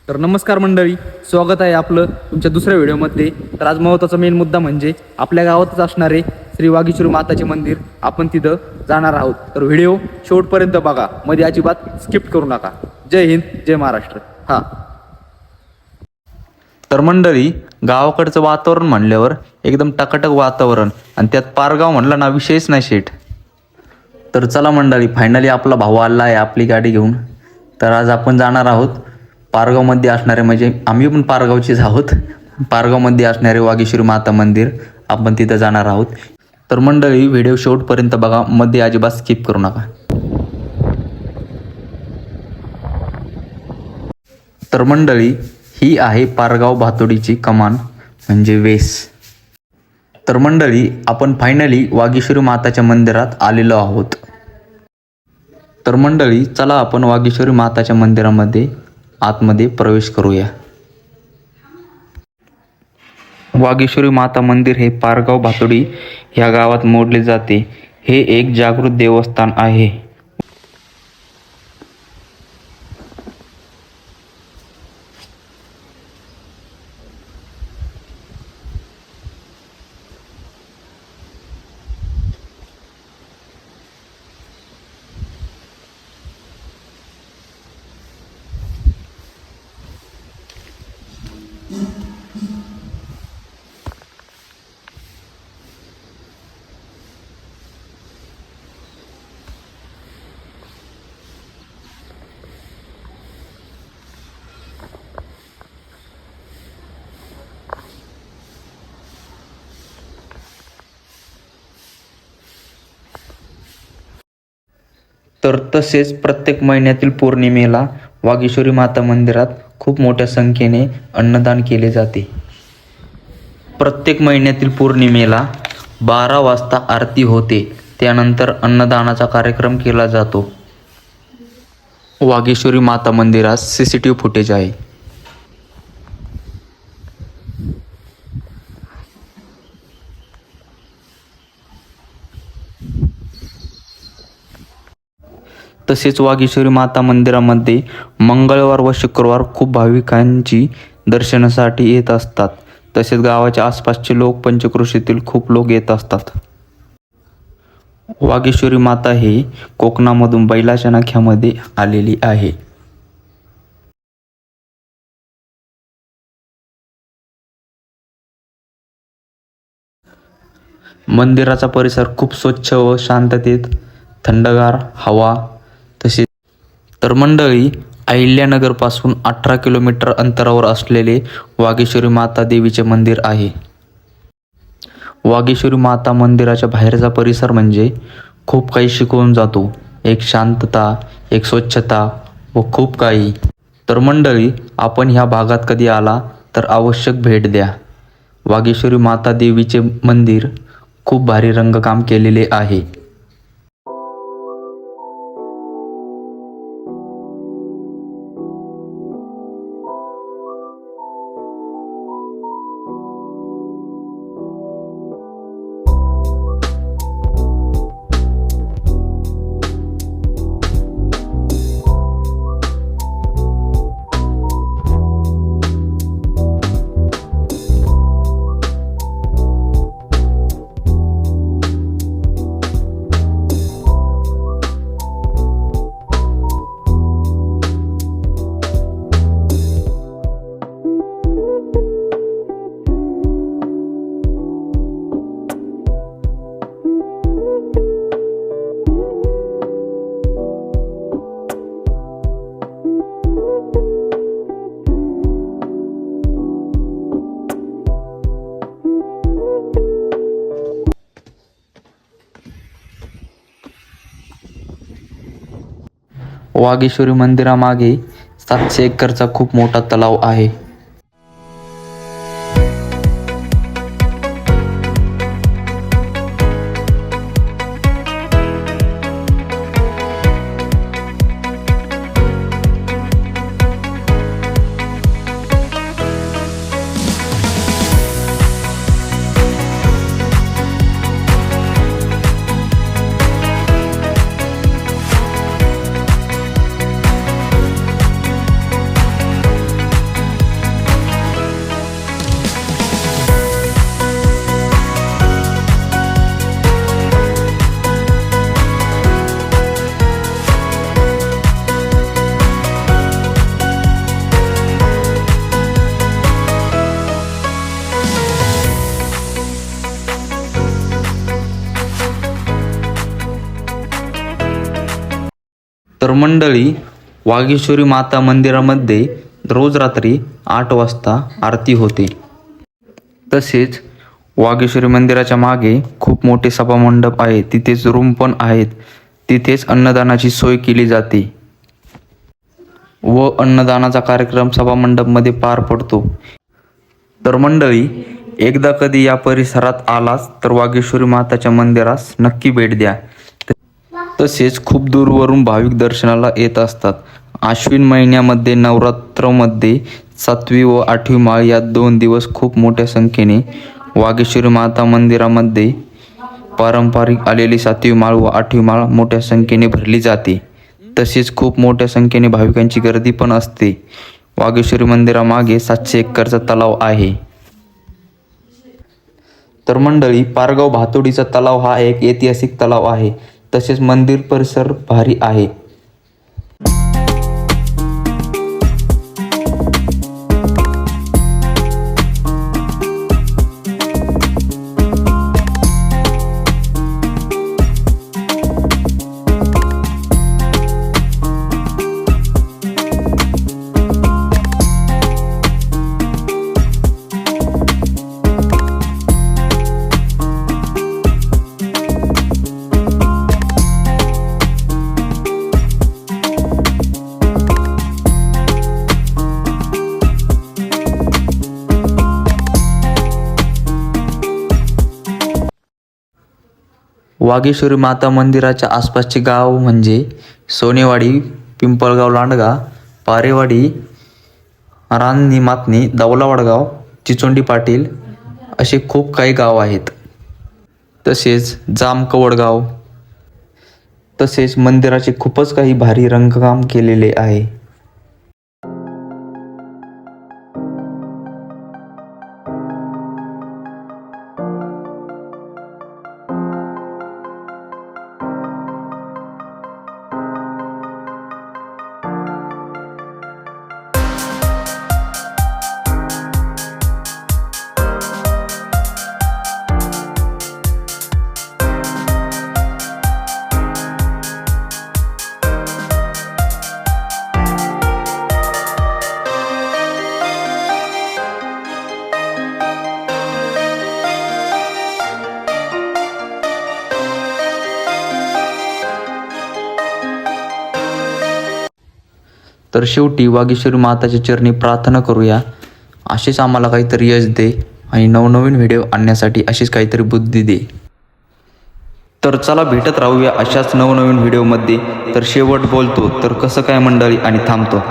तर नमस्कार मंडळी, स्वागत आहे आपलं तुमच्या दुसऱ्या व्हिडिओमध्ये. तर आज महत्त्वाचा मेन मुद्दा म्हणजे आपल्या गावातच असणारे श्री वागीश्वरी माताचे मंदिर. आपण तिथं जाणार आहोत, तर व्हिडिओ शेवटपर्यंत बघा, मध्ये अजिबात स्किप करू नका. जय हिंद, जय महाराष्ट्र. हां, तर मंडळी, गावाकडचं वातावरण म्हणल्यावर एकदम टकाटक वातावरण, आणि त्यात पारगाव म्हणलं ना विषयच नाही शेठ. तर चला मंडळी, फायनली आपला भाऊ आला आहे आपली गाडी घेऊन. तर आज आपण जाणार आहोत पारगावमध्ये असणारे, म्हणजे आम्ही पण पारगावचेच आहोत, पारगावमध्ये असणारे वागीश्वरी माता मंदिर. आपण तिथं जाणार आहोत. तर मंडळी, व्हिडिओ शेवटपर्यंत बघा, मध्ये अजिबात स्किप करू नका. तर मंडळी, ही आहे पारगाव भातोडीची कमान, म्हणजे वेस. तर मंडळी, आपण फायनली वागीश्वरी माताच्या मंदिरात आलेलो आहोत. तर मंडळी, चला आपण वागीश्वरी माताच्या मंदिरामध्ये आतमध्ये प्रवेश करूया. वागीश्वरी माता मंदिर हे पारगाव भातोडी ह्या गावात मोडले जाते. हे एक जागृत देवस्थान आहे. तर तसेच प्रत्येक महिन्यातील पौर्णिमेला वागीश्वरी माता मंदिरात खूप मोठ्या संख्येने अन्नदान केले जाते. प्रत्येक महिन्यातील पौर्णिमेला 12 वाजता आरती होते. त्यानंतर अन्नदानाचा कार्यक्रम केला जातो. वागीश्वरी माता मंदिरात CCTV फुटेज आहे. तसेच वागीश्वरी माता मंदिरामध्ये मंगळवार व शुक्रवार खूप भाविकांची दर्शनासाठी येत असतात. तसेच गावाच्या आसपासचे लोक, पंचक्रोशीतील खूप लोक येत असतात. वागीश्वरी माता हे कोकणामधून बैलाच्या नख्यामध्ये आलेली आहे. मंदिराचा परिसर खूप स्वच्छ व शांततेत, थंडगार हवा. तसेच तर मंडळी, अहिल्यानगरपासून 18 किलोमीटर अंतरावर असलेले वागीश्वरी माता देवीचे मंदिर आहे. वागीश्वरी माता मंदिराच्या बाहेरचा परिसर म्हणजे खूप काही शिकवून जातो. एक शांतता, एक स्वच्छता व खूप काही. तर मंडळी, आपण ह्या भागात कधी आला तर आवश्यक भेट द्या. वागीश्वरी माता देवीचे मंदिर खूप भारी रंगकाम केलेले आहे. वागीश्वरी मंदिरामागे 700 एकरचा खूप मोठा तलाव आहे. मंडळी, वागेश्वरी माता मंदिरामध्ये रोज रात्री 8 वाजता आरती होते. तसेच वागेश्वरी मंदिराच्या मागे खूप मोठे सभामंडप आहे, तिथेच रूम पण आहेत. तिथेच अन्नदानाची सोय केली जाते व अन्नदानाचा कार्यक्रम सभामंडपमध्ये पार पडतो. तर मंडळी, एकदा कधी या परिसरात आलाच तर वागेश्वरी माताच्या मंदिरास नक्की भेट द्या. तसेच खूप दूरवरून भाविक दर्शनाला येत असतात. आश्विन महिन्यामध्ये नवरात्रमध्ये 7वी व 8वी माळ या 2 दिवस खूप मोठ्या संख्येने वागेश्वरी माता मंदिरामध्ये पारंपरिक आलेली 7वी माळ व 8वी माळ मोठ्या संख्येने भरली जाते. तसेच खूप मोठ्या संख्येने भाविकांची गर्दी पण असते. वागेश्वरी मंदिरामागे 700 एकरचा तलाव आहे. तर मंडळी, पारगाव भातोडीचा तलाव हा एक ऐतिहासिक तलाव आहे. तसेच मंदिर परिसर भारी आहे. वागेश्वरी माता मंदिराच्या आसपासचे गाव म्हणजे सोनेवाडी, पिंपळगाव, लांडगा, पारेवाडी, राननी मातनी, दौलावडगाव, चिचोंडी पाटील असे खूप काही गाव आहेत. तसेच जामकवडगाव. तसेच मंदिराचे खूपच काही भारी रंगकाम केलेले आहे. तर शेवटी वागेश्वरी माताच्या चरणी प्रार्थना करूया, असेच आम्हाला काहीतरी यश दे आणि नवनवीन व्हिडिओ आणण्यासाठी अशीच काहीतरी बुद्धी दे. तर चला भेटत राहूया अशाच नवनवीन व्हिडिओमध्ये. तर शेवट बोलतो तर कसं काय मंडळी आणि थांबतो.